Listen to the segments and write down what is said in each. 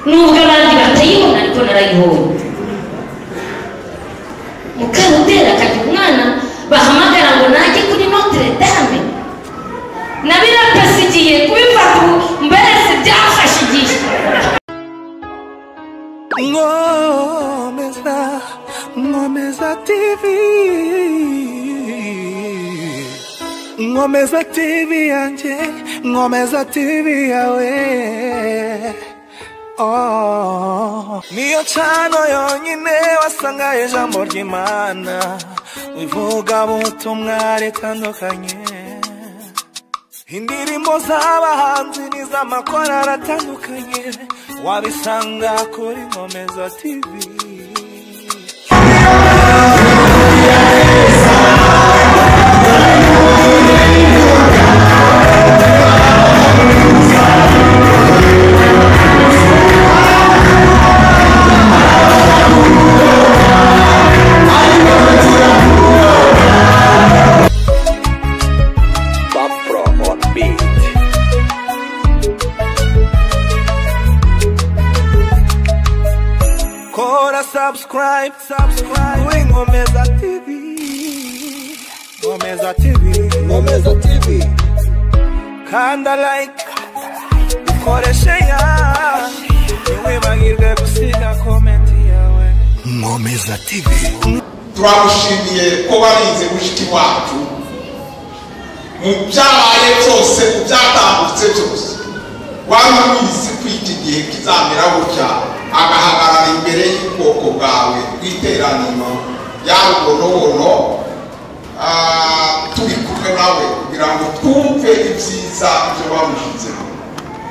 nubwo abandi batayibona ariko narayibonye. Mukarutera akagira umwana bahamagara ngo najye kuri Notre Dame, nabirapasigiye kubifata ubu mbese byafashe igihe. Ngomeza TV, Ngomeza TV yanjye, Ngomeza TV yawe. Niyo cano yonyine wasanga ijambo ry'Imana ivuga ubutumwa ritandukanye, indirimbo z'abahanzi n'iz'amakorali atandukanye wabisanga kuri Ngomeza TV. Subscribe kuri Ngomeza TV, Ngomeza TV, Ngomeza TV. Kanda like, ukore share, ntiwibagirwe gusiga comment yawe. Ngomeza TV. Turamushimiye ko barinze mushiki wacu mu byabaye byose, mu byatambutse byose. Warabizi ko iki gihe kizamera gutya, agahagarara imbere y'ubwoko bwawe bw'iteraniro yarubonobono, turi kumwe nawe kugira ngo twumve ibyiza ibyo bamushyizemo.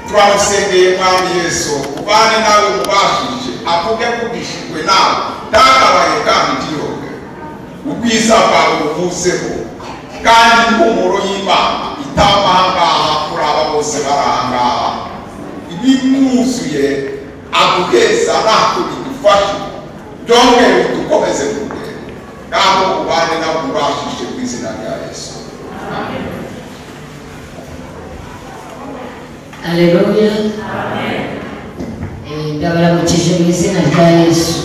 Turamusengeye Mwami Yesu, ubane nawe mubashije, avuge kugishijwe nawe, ntakabaye kandi ntiyobe. Ubwiza bwawe buvuzeho, kandi impumuro y'Imana itava ahangaha kuri aba bose bari ahangaha, ibimwuzuye agugeza natwe bidufashe, byongere dukomeze kugenda, naho ubane nawe mubashije ku izina rya Yesu. Haleluya. Ndabaramukije mu izina rya Yesu.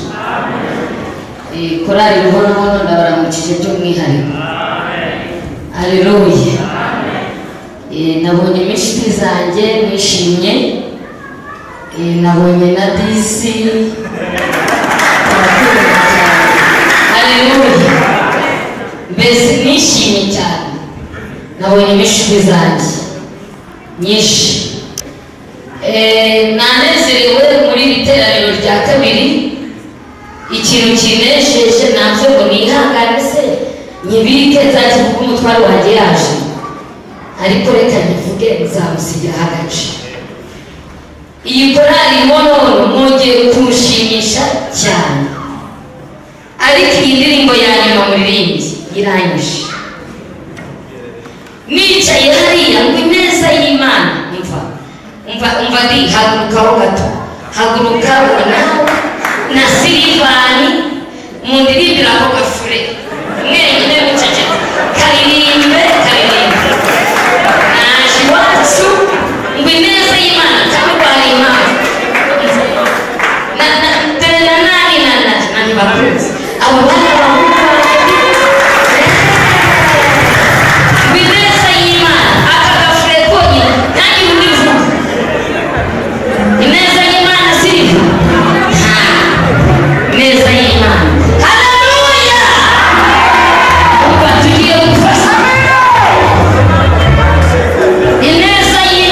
Korali Ruhonobono ndabaramukije by'umwihariko. Haleluya. Nabonye inshuti zanjye mwishimye, nabonye na disi. Haleluya. Mbese nishimye cyane, nabonye inshuti zanjye nyinshi. Nanezerewe muri iri teraniro rya kabiri. Ikintu kinesheje nabyo ngo nihangane se nyibike nzajya kuko umutwaro wanjye yaje, ariko reka nyivuge nzamusigira agace. Iyi korali Ruhonobono mwongeye kumushimisha cyane, ariko iyi ndirimbo ya nyuma muririmbyi iranyishe. Nicaye hariya ngo ineza y'Imana umva ndi hagurukaho gato, hagurukaho nawe na Silivani mundirimbira ako gafure mwenyine muceceka, karirimbe naje iwacu ngo ineza y'Imana kamurwara impamvu ntibakunze abo bana ineza y'Imana aka gafure konyine nanjye ubivuga. Ineza y'Imana Siliva, ineza y'Imana. Haleluya. Tugiye gufasha ineza y'Imana.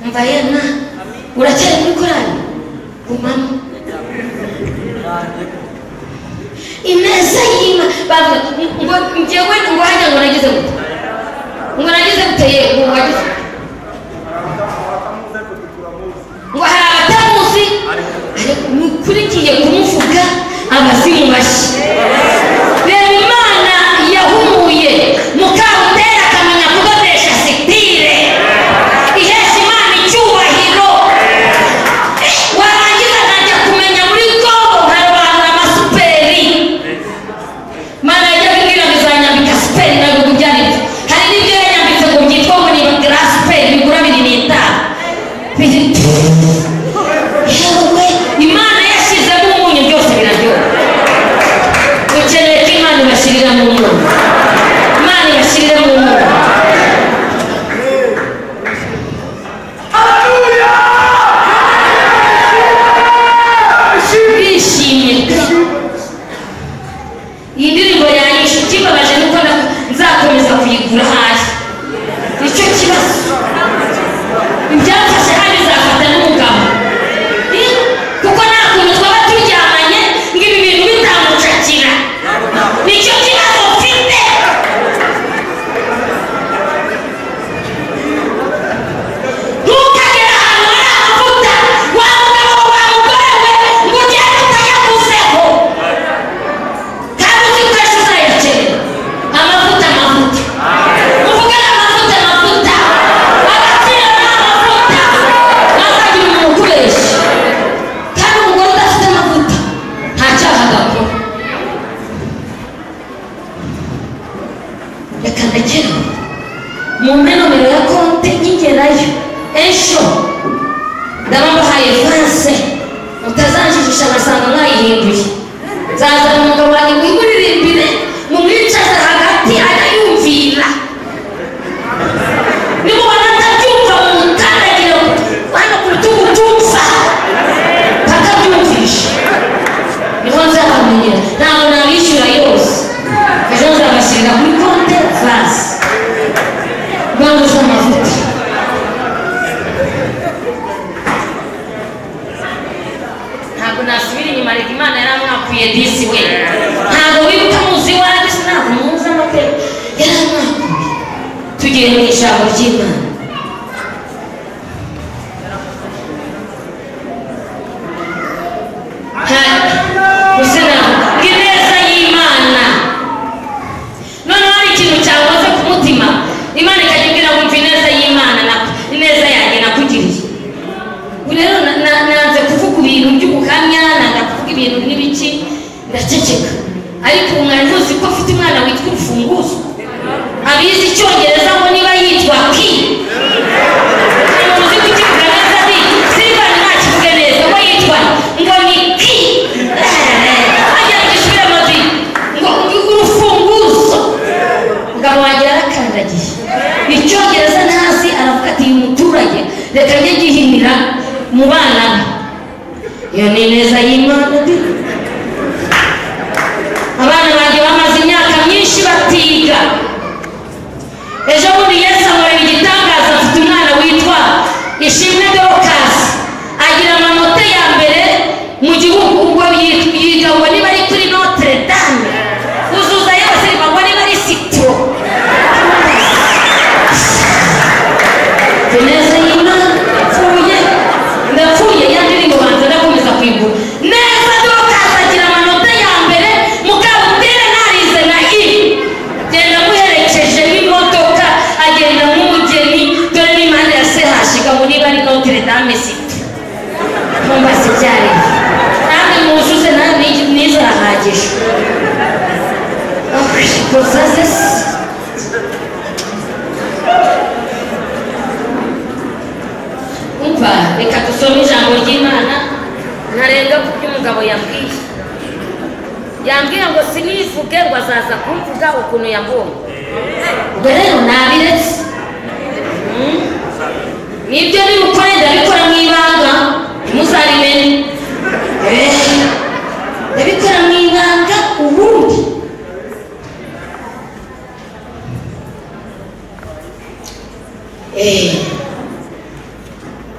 mvayena uracyari muri korali gumamo ineza yima bavuga ngo njyewe ngo hajya ngo nagize guteye ngo wagize ngo hari abatamuzi mukurikiye kumuvuga abazimu bashya reba Imana yahumuye Mukabutera akamenya kugodesha sitire ihesha Imana icyubahiro warangiza najya kumenya muri Kongo nkarobanura amasuperi Mana yajya kubwira bizanyambika superi ntabwo byari hari n'ibyo yanyambitse ngo byitwa ngo ni grasuperi bigura 25 Imana yashyizemo umunyu byose biraryoha ukeneye ko Imana ibashyirira mu munyu Imana ibashyirira mu munyu bishimye iyi ndirimbo yanyishe kibabaje nuko nzakomeza kuyigura hasi nicyo kibazo ibyafashe hano bizafata n'umugabo kuko nta kuntu twaba turyamanye ngo ibi bintu bitamucakira nicyo kibazo mfite ntukagere ahantu hari amavuta wa mugabo wa mugore we ngo ugende utayaguzeho kandi uzi ko ejo uzayakenera amavuta uvuge amavuta agaciro n'amavuta ntazagira umuntu ukoresha kandi umugore udafite amavuta nta cyaha agakora reka ndekere mu nomero ya konti nyigerayo ejo ndaba mbahaye France mutazanjijisha ngasanga mwayihinduye nzazana umugabo wanjye mwimuririmbire mumwicaze hagati arayumvira nimubona atabyumva mumukandagira hano ku rutugu tumva akabyumvisha niho nzabamenyera ntabwo nabishyura yose ejo nzabashyirira kuri konti France mpamvu z'amavuta ntabwo nasubira inyuma reka Imana yaramwakuye disi we ntabwo wibuka muzi wanjye sinabwo muzi amateka yaramwakuye tugiye mu ijambo ry'Imana gusa ntabwo ineza y'Imana noneho hari ikintu cyakoze ku mutima Imana ikajya imbwira ngo mva ineza y'Imana ineza yanjye nakugiriye rero nanze kuvuga ibintu by'ubuhamya nanga kuvuga ibintu n'ibiki ndaceceka ariko umwana ntuzi ko afite umwana witwa urufunguzo abizi icyongereza ngo niba yitwa ki muzi ko ikivuga neza ari Silvan ntakivuge neza ngo yitwa ngo ni ki agira gisubire amazi ngo urufunguzo ngabo wanjye yarakandagiye icyongereza ntazi aravuga ati uyu muturage reka njye gihinira mu bana be iyo ni ineza y'Imana abana banjye bamaze imyaka myinshi batiga ejo bundi Yesu amureba igitangaza afite umwana witwa Ishimwe Dorokasi agira amanota ya mbere mu gihugu ubwo yiga ngo niba ari kuri Notre Dame uzuza yose ngo niba ari Citro ineza y'Imana ndapfuye ya ndirimbo banza ndakomeza kwigura neza Dorokasi agira amanota ya mbere Mukabutera narize na genda muherekeje n'imodoka agenda nk'umugeni dore n'imana ya sehashiga ngo niba ari Notre Dame Citro ntumbaze byari namwe muzuze nawe nizo arahagije umva reka dusome ijambo ry'Imana ntarenga ku by'umugabo yambwiye ngo sinivuge ngo azaza kumvuga ukuntu yambonye ubwo rero nabiretse nibyo bimukore ndabikora mu ibanga ntimuzarimenye ndabikora mu ibanga ubundi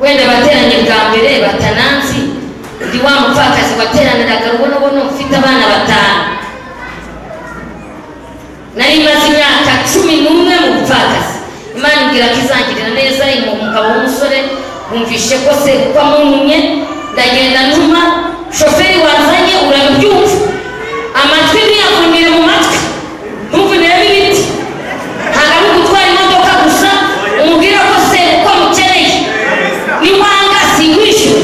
wenda bateranye bwa mbere batananzi ndi wa mupfakazi wateraniraga rubonobono mfite abana 5 nari maze imyaka 11 mu bupfakazi. Imana imbwira ko izangirira neza umugabo w'umusore wumvishe ko se kwa munye ndagenda ntuma shoferi wazanye urabyumva amatwi ntiyakunire mu matwi ntumvunire ibiti ntabwo ari gutwara imodoka gusa umubwira ko se uko mukeneye ni wanga singwishyura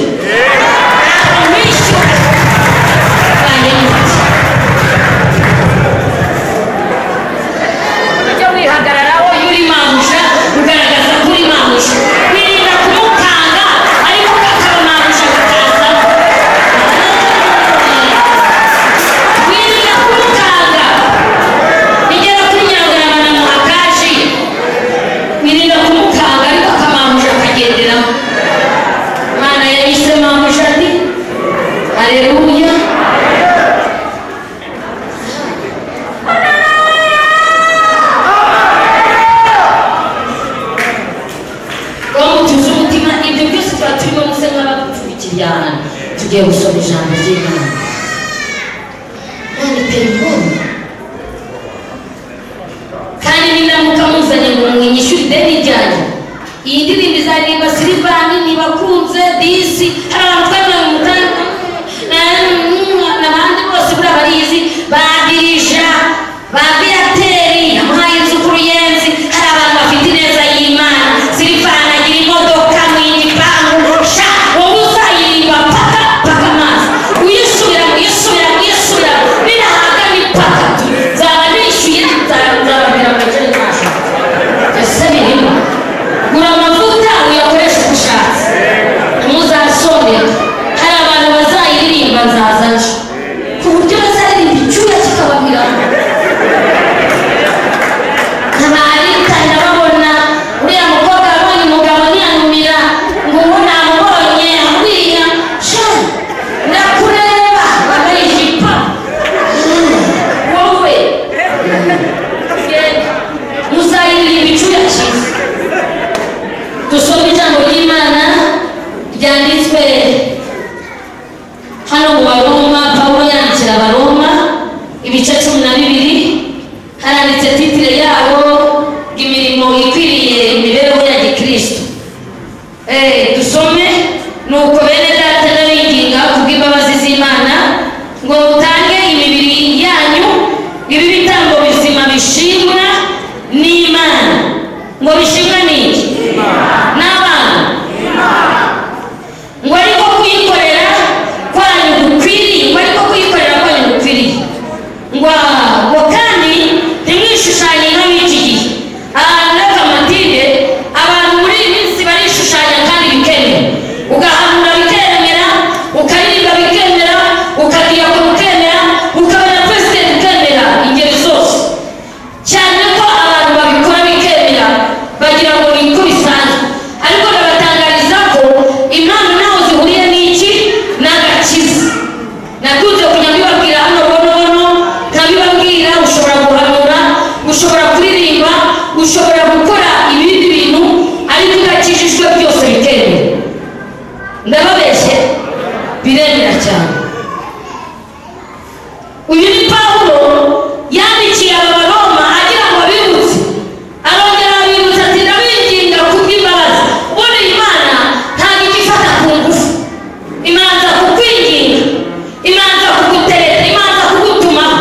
wishyura ujya wihagararaho yuri mamusha ugaragaza kuri mamusha wirinda kumukanga ariko kakaba mamusha kakaza wirinda kumukanga nigera kuri nyiragarama na muhakaji wirinda kumukanga ariko akamamusha akagenderamo. Imana yayise mamusha ati haleluya. Ibyo byose tuba turimo musa nk'abapfukiriye ahantu tugiye gusoma ijambo ry'Imana. None telefone kandi ninamuka muzanye ngo mwinyishyure ideni ryanyu. Iyi ndirimbo izaririmba Silivani ntibakunze disi hari abantu twemeye mu mutanga n'abandi bose buriya barizi badirija ba Biyateri yamuhaye inzu ku Ruyenzi. Hari abantu bafite ineza y'Imana. Silivani agira imodoka mu gipangu sha wowe uzayirimba paka amazi uyisubira birahaga ni paka zaba nishyuye nzababwira amajeri mwasha ese birimo gura amavuta uyakoresha uko ushatse ntuzasomeka. Hari abantu bazayiririmba nzazaje ku buryo bazaririmba icyuya kikababiramo ntabaritahira babona uriya mukobwa abonye umugabo ntiyanumira ngo ubu namubonye ambwira sha ndakureba wambaye ijipo wowe muzayiririmba icyuya cyiza. Dusome ijambo ry'Imana ryanditswe hano mu Baroma. Pawulo yandikira Abaroma ibice 12 haranditse titire yabo imirimo ikwiriye imibereho ya gikristo. Dusome nuko bene data n'abinginga kubw'imbabazi z'Imana ngo mutange imibiri yanyu ibi bitambo bizima bishimwa n'Imana. Ngo bishimwa n'iki? N'abantu. Ngo ariko kuyikorera kwanyu gukwiriye. Ngo ariko kuyikorera kwanyu gukwiriye. Ngo kandi ntimwishushanye nk'ab'iki gihe. Ahantu n'akamatinde abantu muri iyi minsi barishushanya kandi bikemera. Ugahanura bikemera, ukaririmba bikemera, ukagira ku bikemera, ukabona president bikemera ingeri zose. Cyane ko abantu babikora bikemera bagira ngo niko bisanzwe. Ariko ndabatangariza ko impano naho zihuriye n'iki n'agakiza. Nakunze kujya mbibabwira hano bonobono nkabibabwira ushobora guhanura, ushobora kuririmba, ushobora gukora ibindi bintu ariko udakijijwe byose bikemera. Ndababeshye biremera cyane. Uyu ni Pawulo yandikiye Abaroma agira ngo abibutse, arongera abibutsa ati ndabinginga kubw'imbabazi. Ubundi Imana ntabwo igifata ku ngufu. Imanza kukwinginga, imanza kugutereta, imanza kugutumaho,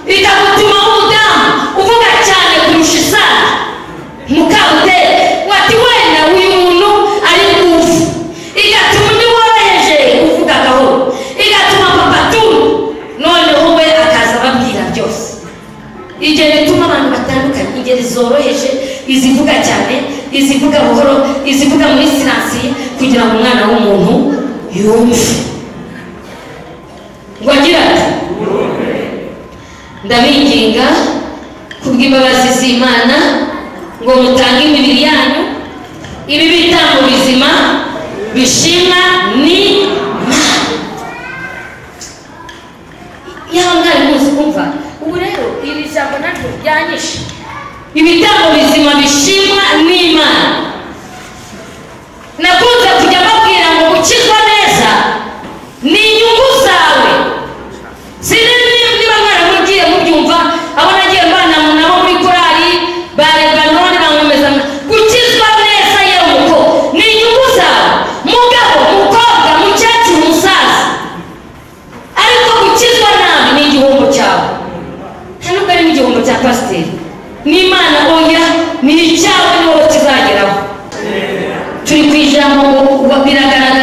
ikagutumaho umudamu uvuga cyane kurusha isano mukabutera wati wenda uyu muntu ari ngufu, igatuma undi woroheje uvuga gahoro, igatuma papa turu noneho we akaza ababwira byose. Ibyo bituma abantu batandukanye, ingeri zoroheje, izivuga cyane, izivuga buhoro, izivuga muri siransiye, kugira ngo umwana w'umuntu yumve. Ngo agira ati ndabinginga kubw'imbabazi z'Imana ngo mutange imibiri yanyu ibi bitambo bizima bishimwa n'Imana. Yaho mwari muzi kumva ubu rero iri jambo naryo ryanyishe. Ibitambo bizima bishimwa n'Imana. Nakunze kujya biragaragara